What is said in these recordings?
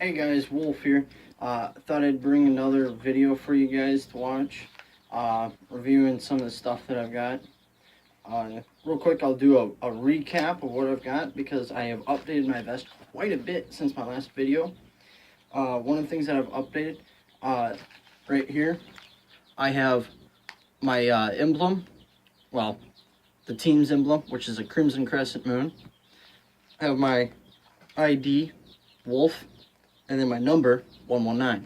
Hey guys, Wolf here. Thought I'd bring another video for you guys to watch, reviewing some of the stuff that I've got. Real quick, I'll do a recap of what I've got because I have updated my vest quite a bit since my last video. One of the things that I've updated, right here, I have my emblem, well, the team's emblem, which is a crimson crescent moon. I have my ID, Wolf, and then my number, 119.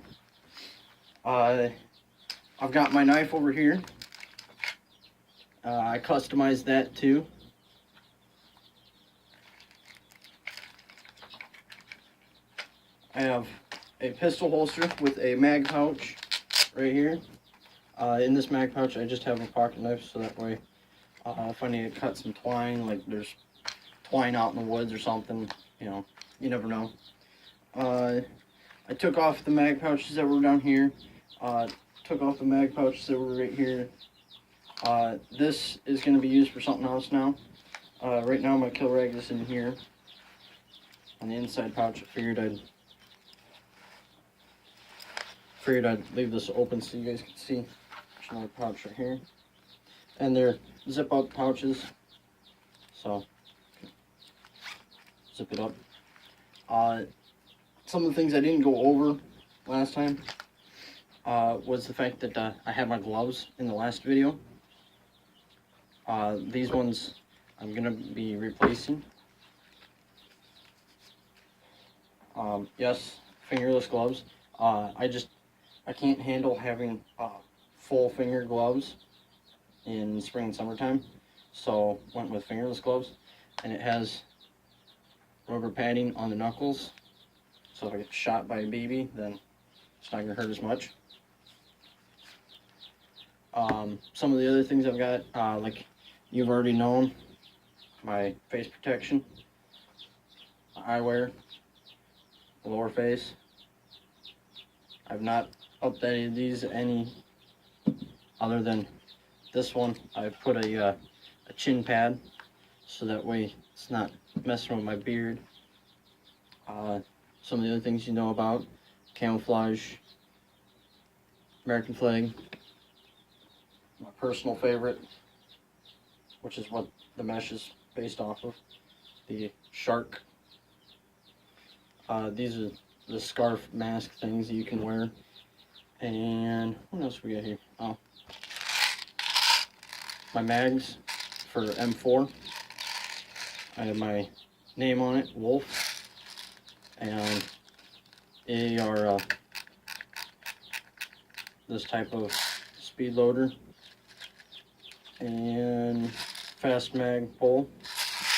I've got my knife over here. I customized that too. I have a pistol holster with a mag pouch right here. In this mag pouch, I just have a pocket knife, so that way, if I need to cut some twine, like there's twine out in the woods or something, you know, you never know. I took off the mag pouches that were down here. Took off the mag pouches that were right here. This is going to be used for something else now. Right now my kill rag is in here on the inside pouch. I figured I'd leave this open so you guys can see. There's another pouch right here, and they're zip up pouches, so zip it up. Some of the things I didn't go over last time was the fact that I had my gloves in the last video. These ones I'm gonna be replacing. Yes, fingerless gloves. I can't handle having full finger gloves in spring and summertime, so went with fingerless gloves, and it has rubber padding on the knuckles, so if I get shot by a BB, then it's not gonna hurt as much. Some of the other things I've got, like you've already known, my face protection, eyewear, lower face. I've not updated these any other than this one. I've put a chin pad so that way it's not messing with my beard. Some of the other things you know about: camouflage, American flag, my personal favorite, which is what the mesh is based off of, the shark. These are the scarf mask things that you can wear. And what else we got here? Oh, my mags for M4. I have my name on it, Wulf, and they are this type of speed loader and fast mag pull.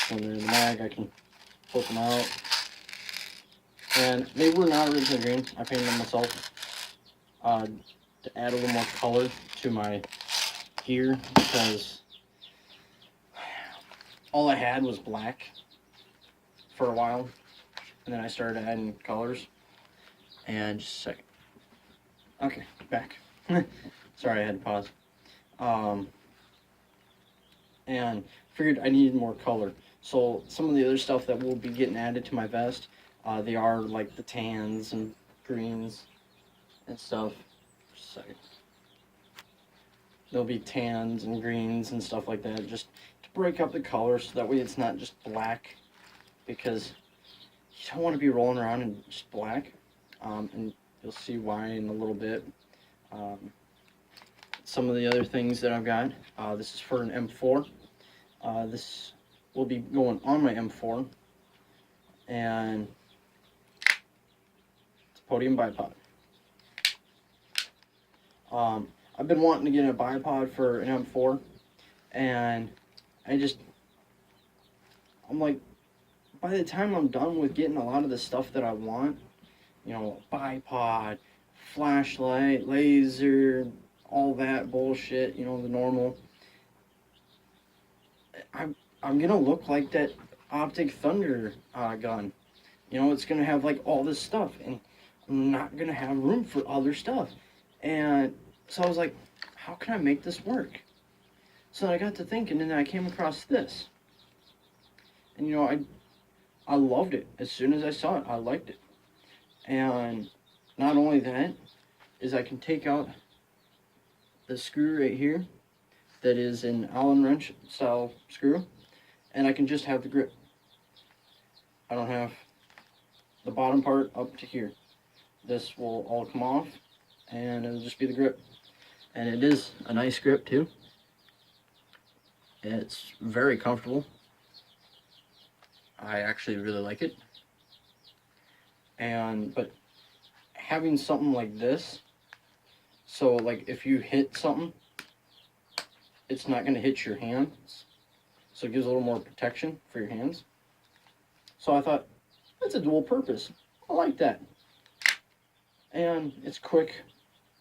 When they're in the mag, I can pull them out. And they were not originally green. I painted them myself to add a little more color to my gear, because all I had was black for a while, and then I started adding colors. And just a second. Okay, back. Sorry, I had to pause. And figured I needed more color. So some of the other stuff that will be getting added to my vest, they are like the tans and greens and stuff. Just a second. There'll be tans and greens and stuff like that, just to break up the color, so that way it's not just black, because you don't want to be rolling around in just black. And you'll see why in a little bit. Some of the other things that I've got, this is for an M4. This will be going on my M4, and it's a podium bipod. I've been wanting to get a bipod for an M4, and I'm like, by the time I'm done with getting a lot of the stuff that I want, you know, bipod, flashlight, laser, all that bullshit, you know, the normal, I'm gonna look like that Optic Thunder gun. You know, it's gonna have like all this stuff, and I'm not gonna have room for other stuff. And so I was like, how can I make this work? So I got to thinking, and then I came across this. And you know, I loved it. As soon as I saw it, I liked it. And not only that, is I can take out the screw right here that is an Allen wrench style screw, and I can just have the grip. I don't have the bottom part up to here. This will all come off, and it'll just be the grip. And it is a nice grip too. It's very comfortable. I actually really like it. But having something like this, so like if you hit something, it's not going to hit your hands. So it gives a little more protection for your hands. So I thought, that's a dual purpose. I like that. And it's quick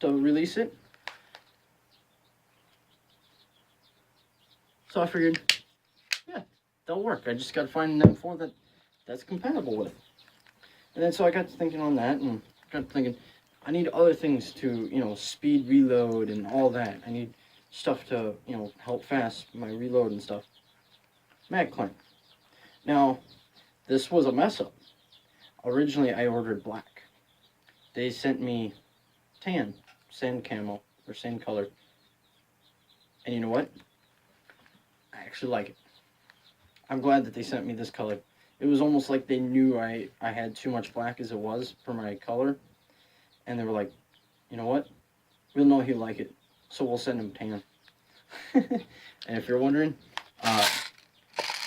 to release it. So I figured, yeah, that'll work. I just got to find an M4 that's compatible with. And then so I got to thinking on that, and got to thinking, I need other things to, speed reload and all that. I need stuff to, help fast my reload and stuff. Mag clamp. Now, this was a mess up. Originally, I ordered black. They sent me tan, sand camo, or sand color. And you know what? I actually like it. I'm glad that they sent me this color. It was almost like they knew I had too much black as it was for my color. And they were like, you know what? We'll know he'll like it, so we'll send him tan. And if you're wondering,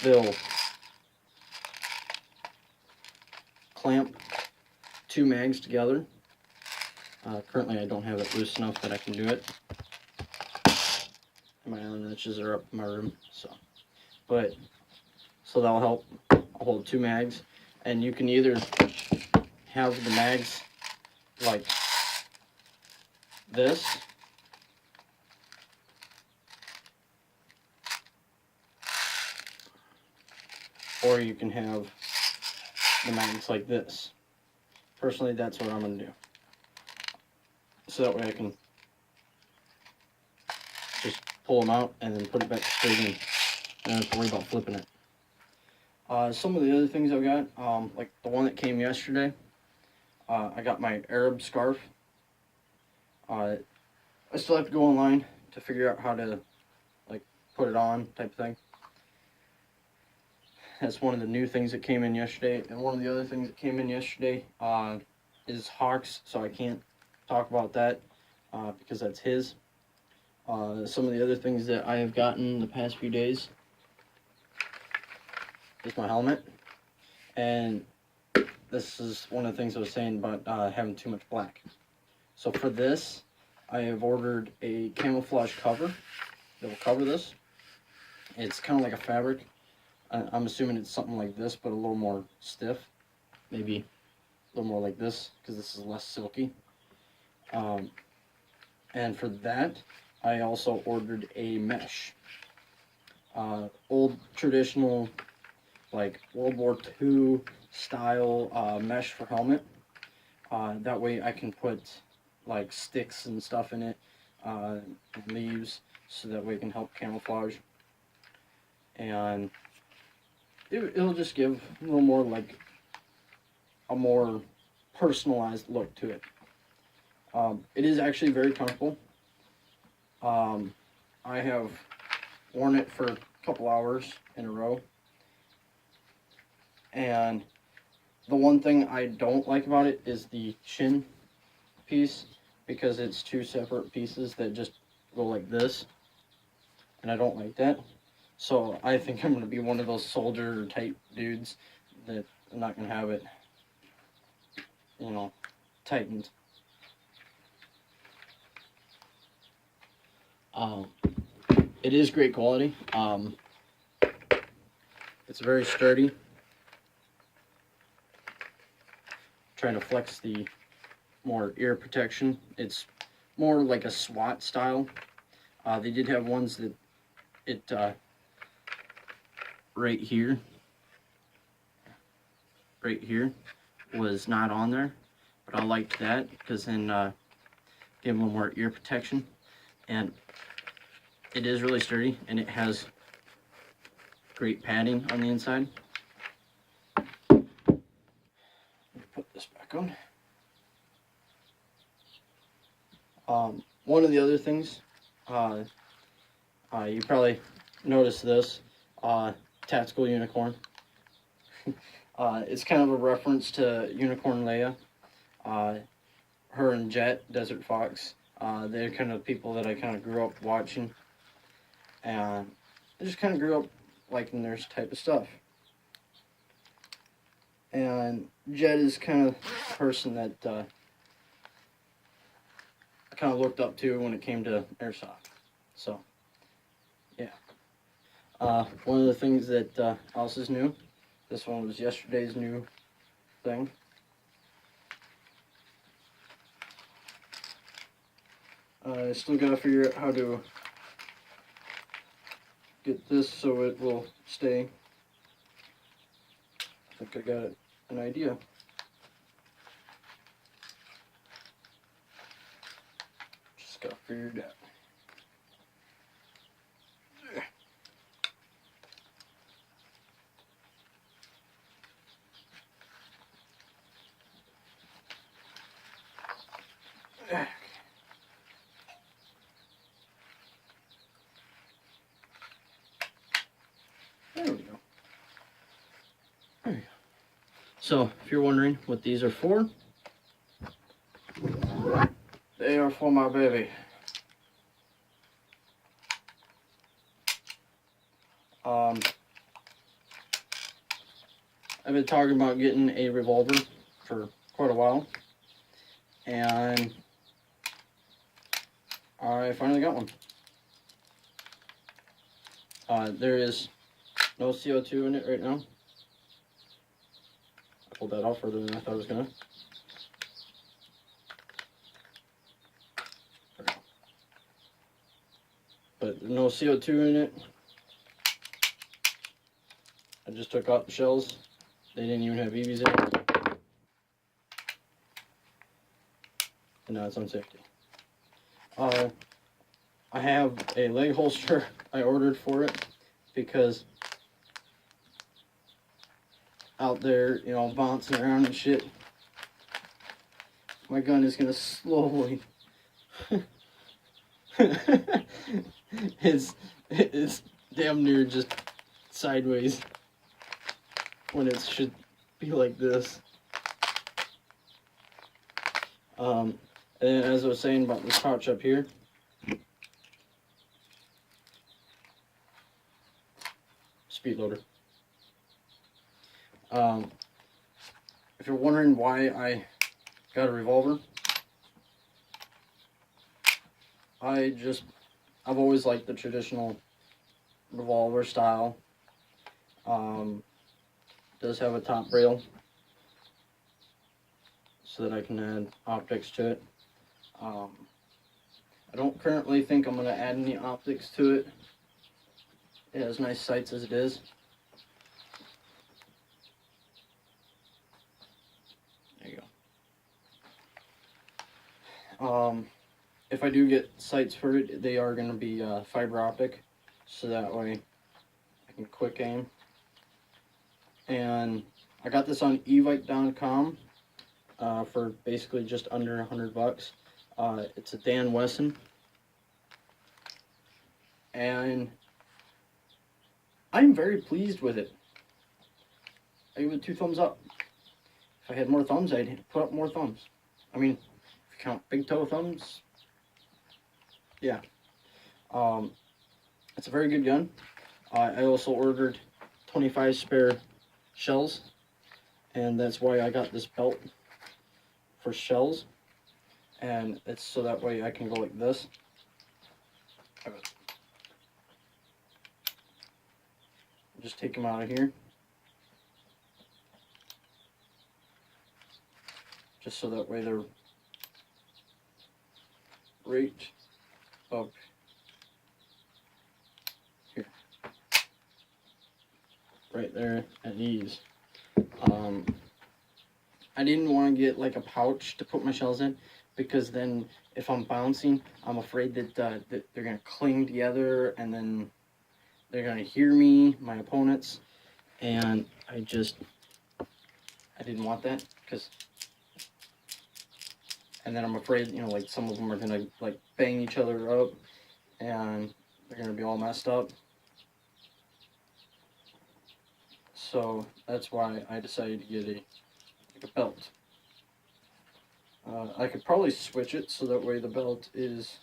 they'll clamp 2 mags together. Currently I don't have it loose enough that I can do it. My Allen wrenches are up in my room, so that'll help. I'll hold 2 mags, and you can either have the mags like this, or you can have the mags like this. Personally, that's what I'm going to do. So that way I can just pull them out and then put it back straight in. I don't have to worry about flipping it. Some of the other things I've got, like the one that came yesterday, I got my Arab scarf. I still have to go online to figure out how to put it on type of thing. That's one of the new things that came in yesterday. And one of the other things that came in yesterday is Hawk's, so I can't talk about that because that's his. Some of the other things that I have gotten the past few days is my helmet. And this is one of the things I was saying about having too much black. So for this, I have ordered a camouflage cover that will cover this. It's kind of like a fabric. I'm assuming it's something like this, but a little more stiff. Maybe a little more like this, because this is less silky. And for that, I also ordered a mesh. Old traditional, like World War II style mesh for helmet. That way I can put like sticks and stuff in it, and leaves, so that way it can help camouflage. And it'll just give a little more like a more personalized look to it. It is actually very comfortable. I have worn it for a couple hours in a row. And the one thing I don't like about it is the chin piece, because it's 2 separate pieces that just go like this. And I don't like that. So I think I'm going to be one of those soldier type dudes that I'm not going to have it, tightened. It is great quality. It's very sturdy. Trying to flex the more ear protection. It's more like a SWAT style. They did have ones that right here was not on there, but I liked that because then gave them a little more ear protection. And it is really sturdy, and it has great padding on the inside. Put this back on. One of the other things, you probably noticed this, tactical unicorn. It's kind of a reference to Unicorn Leia. Her and Jet, Desert Fox, they're kind of people that I kind of grew up watching. And I just kind of grew up liking their type of stuff. And Jet is kind of the person that I kind of looked up to when it came to airsoft. So, yeah. One of the things that else is new, this one was yesterday's new thing. I still gotta figure out how to get this so it will stay. I think I got an idea. Just gotta figure it out. There we go. There we go. So, if you're wondering what these are for, they are for my baby. I've been talking about getting a revolver for quite a while, and I finally got one. There is no CO2 in it right now. I pulled that out further than I thought I was gonna. But no CO2 in it. I just took out the shells. They didn't even have EVs in it. And now it's on safety. I have a leg holster I ordered for it because out there, you know, bouncing around and shit, my gun is gonna slowly it's damn near just sideways when it should be like this. And as I was saying about this pouch up here, speed loader. If you're wondering why I got a revolver, I've always liked the traditional revolver style. Does have a top rail so that I can add optics to it. I don't currently think I'm going to add any optics to it. It has nice sights as it is. There you go. If I do get sights for it, they are going to be fiber optic, so that way I can quick aim. And I got this on evite.com for basically just under $100. It's a Dan Wesson, and I'm very pleased with it. I give it 2 thumbs up. If I had more thumbs, I'd put up more thumbs. I mean, if you count big toe thumbs, yeah. It's a very good gun. I also ordered 25 spare shells, and that's why I got this belt for shells, and it's so that way I can go like this. Just take them out of here, just so that way they're right up here, right there at ease. I didn't want to get like a pouch to put my shells in, because then if I'm bouncing, I'm afraid that, that they're going to cling together, and then they're going to hear me, my opponents, and I didn't want that, because and then I'm afraid, you know, like some of them are gonna like bang each other up, and they're gonna be all messed up. So that's why I decided to get a belt. I could probably switch it so that way the belt is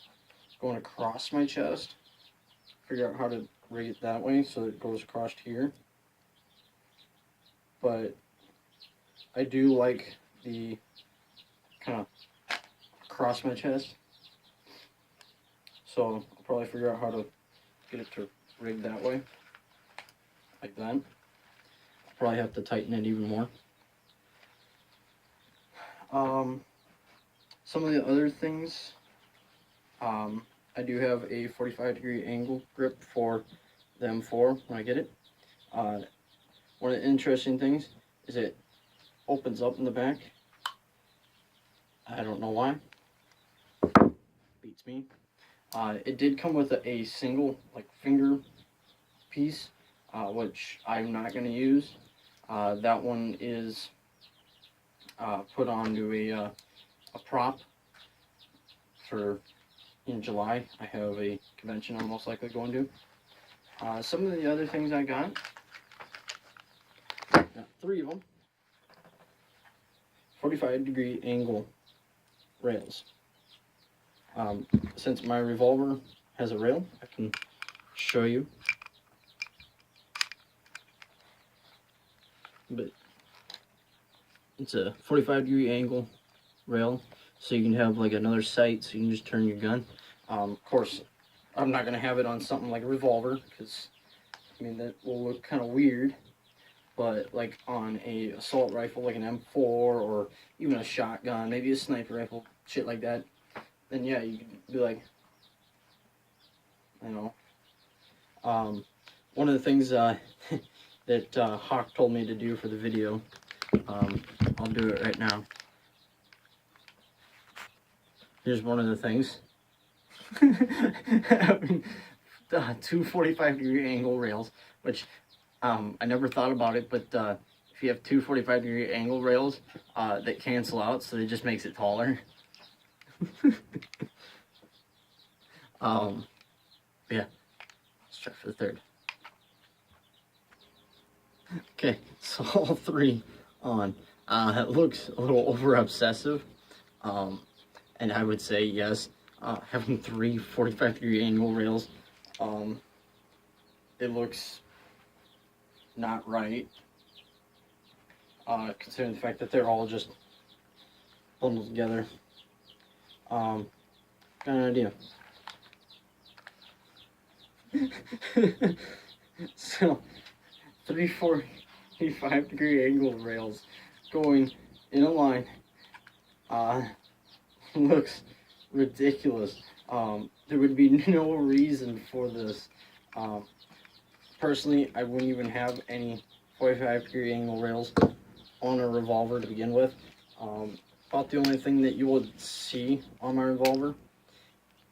going across my chest. Figure out how to rig it that way so it goes across here. But I do like the kind of across my chest. So I'll probably figure out how to get it to rig that way. Like that. I'll probably have to tighten it even more. Some of the other things, I do have a 45-degree angle grip for the M4 when I get it. One of the interesting things is it opens up in the back. I don't know why. Beats me. It did come with a single like finger piece, which I'm not going to use. That one is put onto a prop for in July. I have a convention I'm most likely going to. Some of the other things I got 3 of them. 45-degree angle rails. Since my revolver has a rail, I can show you. But it's a 45-degree angle rail, so you can have like another sight, so you can just turn your gun. Of course, I'm not gonna have it on something like a revolver, because I mean that will look kind of weird. But like on a assault rifle, like an M4 or even a shotgun, maybe a sniper rifle, shit like that, then yeah, you can be like, you know. One of the things that Hawk told me to do for the video, I'll do it right now. Here's one of the things. Having 2 45-degree angle rails, which I never thought about it, but if you have 2 45-degree angle rails that cancel out, so it just makes it taller. Yeah, let's try for the third. Okay, so all 3 on. It looks a little over obsessive, and I would say yes. Having 3 45-degree angle rails, it looks not right, considering the fact that they're all just bundled together. Got an idea. So 3 45-degree angle rails going in a line looks ridiculous. There would be no reason for this. Personally, I wouldn't even have any 45-degree angle rails on a revolver to begin with. About the only thing that you would see on my revolver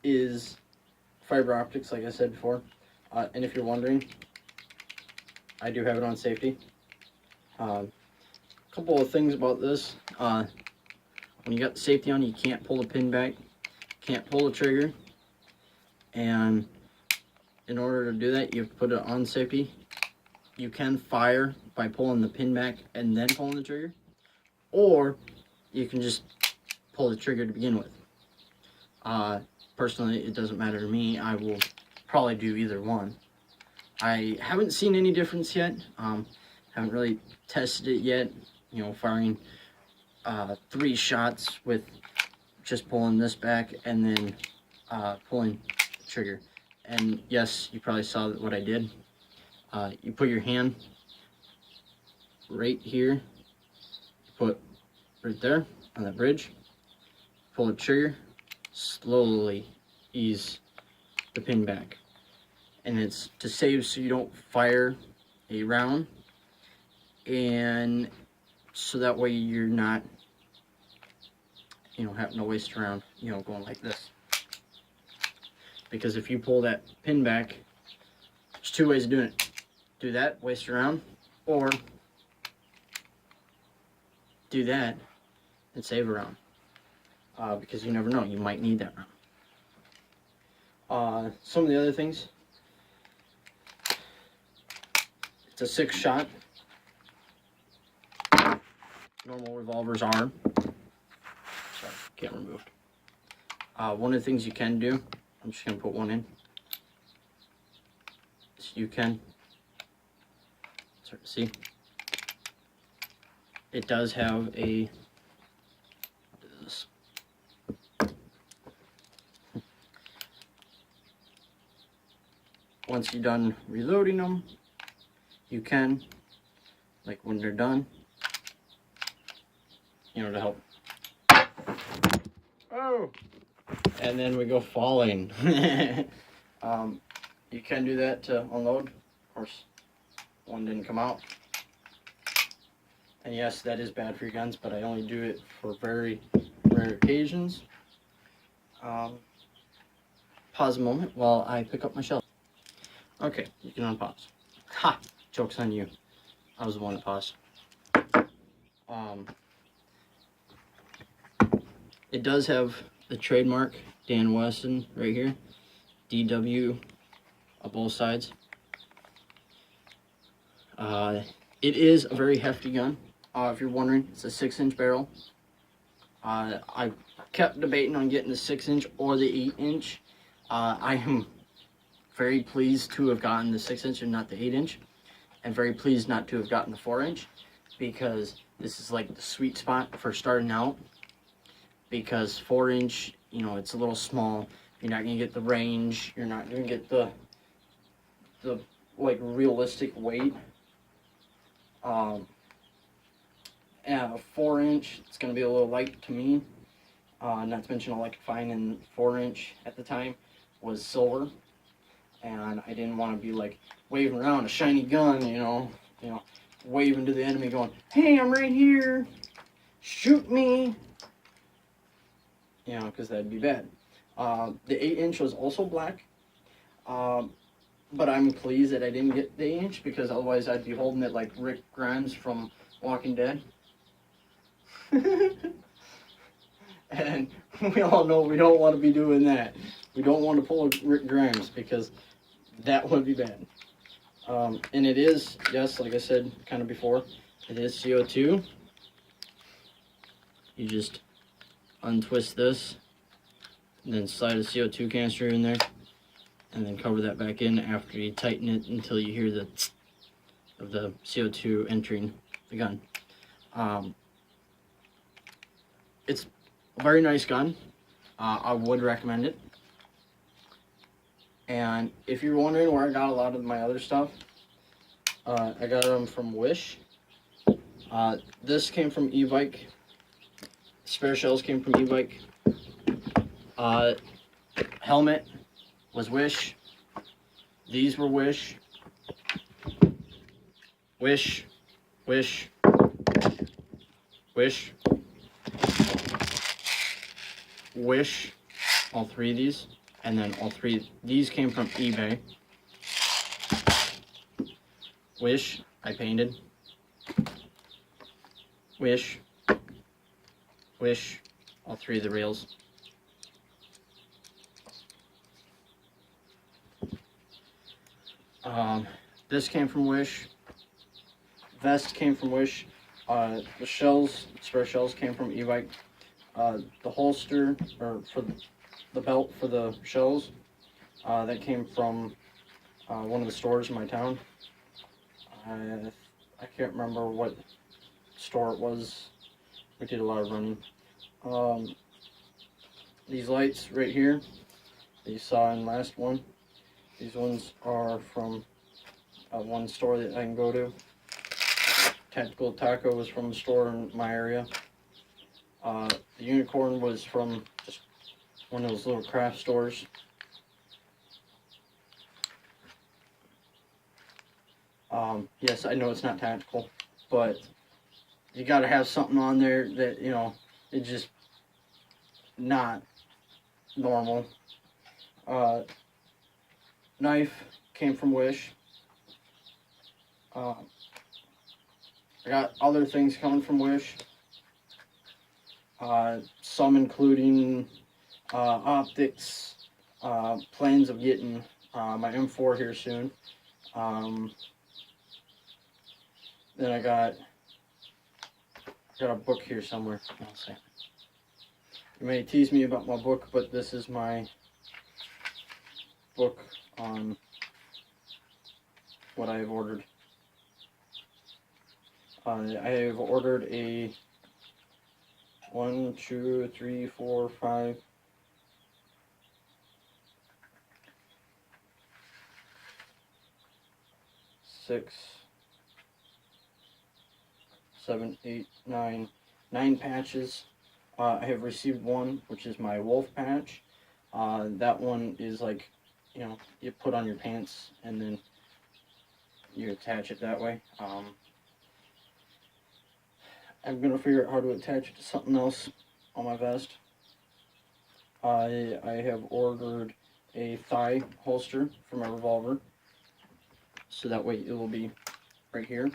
is fiber optics, like I said before. And if you're wondering, I do have it on safety. A couple of things about this. When you got the safety on, you can't pull the pin back, can't pull the trigger, and in order to do that, you have to put it on safety. You can fire by pulling the pin back and then pulling the trigger, or you can just pull the trigger to begin with. Personally, it doesn't matter to me. I will probably do either one. I haven't seen any difference yet. Haven't really tested it yet. You know, firing 3 shots with just pulling this back and then pulling the trigger. And yes, you probably saw what I did. You put your hand right here, put right there on that bridge, pull the trigger, slowly ease the pin back. And it's to save so you don't fire a round, and so that way you're not, you know, having to waste a round, you know, going like this. Because if you pull that pin back, there's 2 ways of doing it. Do that, waste a round, or do that and save a round. because you never know, you might need that round. Some of the other things, it's a 6-shot. Normal revolvers are. Sorry, can't remove. One of the things you can do, I'm just going to put one in. So you can start to see. It does have a, what is this? Once you're done reloading them, you can, like when they're done, you know, to help. Oh! And then we go falling. You can do that to unload. Of course, one didn't come out. And yes, that is bad for your guns, but I only do it for very rare occasions. Pause a moment while I pick up my shell. Okay, you can unpause. Ha! Joke's on you. I was the one that paused. It does have the trademark Dan Wesson right here, DW on both sides. It is a very hefty gun. If you're wondering, it's a 6-inch barrel. I kept debating on getting the 6-inch or the 8-inch. I am very pleased to have gotten the 6-inch and not the 8-inch, and very pleased not to have gotten the 4-inch, because this is like the sweet spot for starting out. Because 4-inch, you know, it's a little small. You're not gonna get the range. You're not gonna get the like realistic weight. And a 4-inch, it's gonna be a little light to me. Not to mention, all I could find in 4-inch at the time was silver, and I didn't want to be like waving around a shiny gun, you know, waving to the enemy, going, "Hey, I'm right here, shoot me." You know, because that'd be bad. The 8-inch was also black, but I'm pleased that I didn't get the 8-inch, because otherwise I'd be holding it like Rick Grimes from Walking Dead. And we all know we don't want to be doing that. We don't want to pull Rick Grimes, because that would be bad. And it is, yes, like I said kind of before, it is CO2. You just untwist this, and then slide a CO2 canister in there, and then cover that back in after you tighten it until you hear the tss of the CO2 entering the gun. It's a very nice gun. I would recommend it. And if you're wondering where I got a lot of my other stuff, I got them from Wish. This came from e-bike. Spare shells came from e-bike. Helmet was Wish. These were Wish. Wish. Wish. Wish. Wish. All three of these. And then all three, these came from eBay. Wish, I painted. Wish. Wish, all three of the rails. This came from Wish. Vest came from Wish. The shells, spare shells came from e-bike. The holster, or for the belt for the shells, that came from one of the stores in my town. I can't remember what store it was. We did a lot of running. These lights right here that you saw in the last one, these ones are from one store that I can go to. Tactical Taco was from a store in my area. The unicorn was from just one of those little craft stores. Yes, I know it's not tactical, but you gotta have something on there that, you know, it's just not normal. Knife came from Wish. I got other things coming from Wish. some including optics, plans of getting my M4 here soon. Then I got a book here somewhere. I'll say. You may tease me about my book, but this is my book on what I have ordered. I have ordered a 1, 2, 3, 4, 5, 6, 7, 8, 9 patches. I have received one, which is my Wulf patch. That one is like, you know, you put on your pants and then you attach it that way. I'm gonna figure out how to attach it to something else on my vest. I have ordered a thigh holster for my revolver, so that way it will be right here.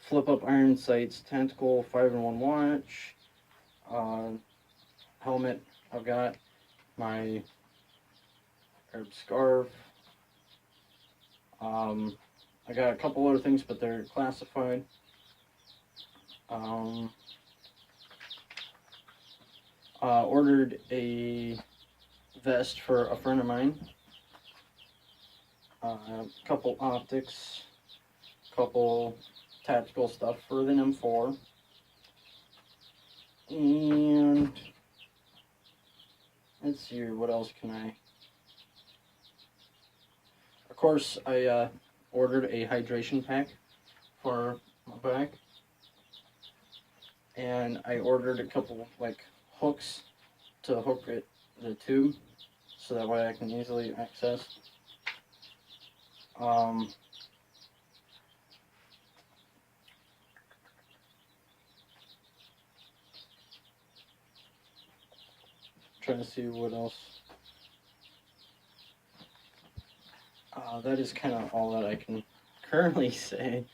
Flip up iron sights, tentacle, 5-in-1 watch, helmet. I've got my Arab scarf. I got a couple other things, but they're classified. Ordered a vest for a friend of mine. A couple optics, couple tactical stuff for the M4, and let's see, what else can I? Of course, I ordered a hydration pack for my back, and I ordered a couple like hooks to hook it the tube, so that way I can easily access. Trying to see what else. That is kind of all that I can currently say.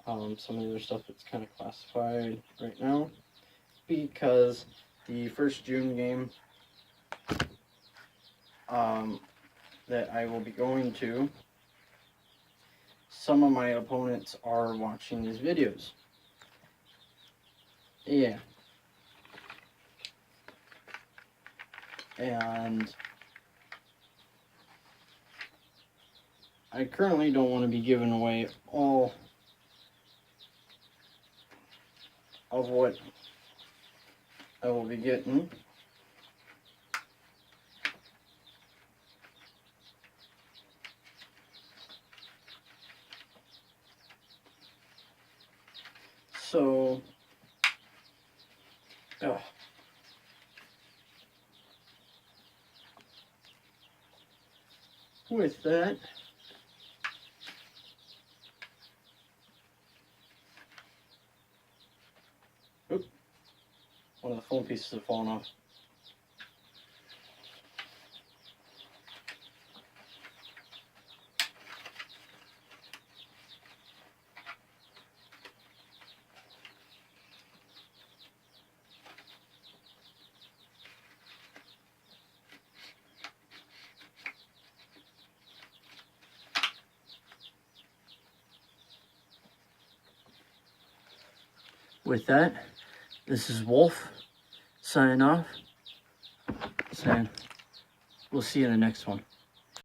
Some of the other stuff that's kind of classified right now, because the first June game that I will be going to, some of my opponents are watching these videos. Yeah. And I currently don't want to be giving away all of what I will be getting. So, with that, one of the phone pieces have fallen off. With that, this is Wulf signing off, saying we'll see you in the next one.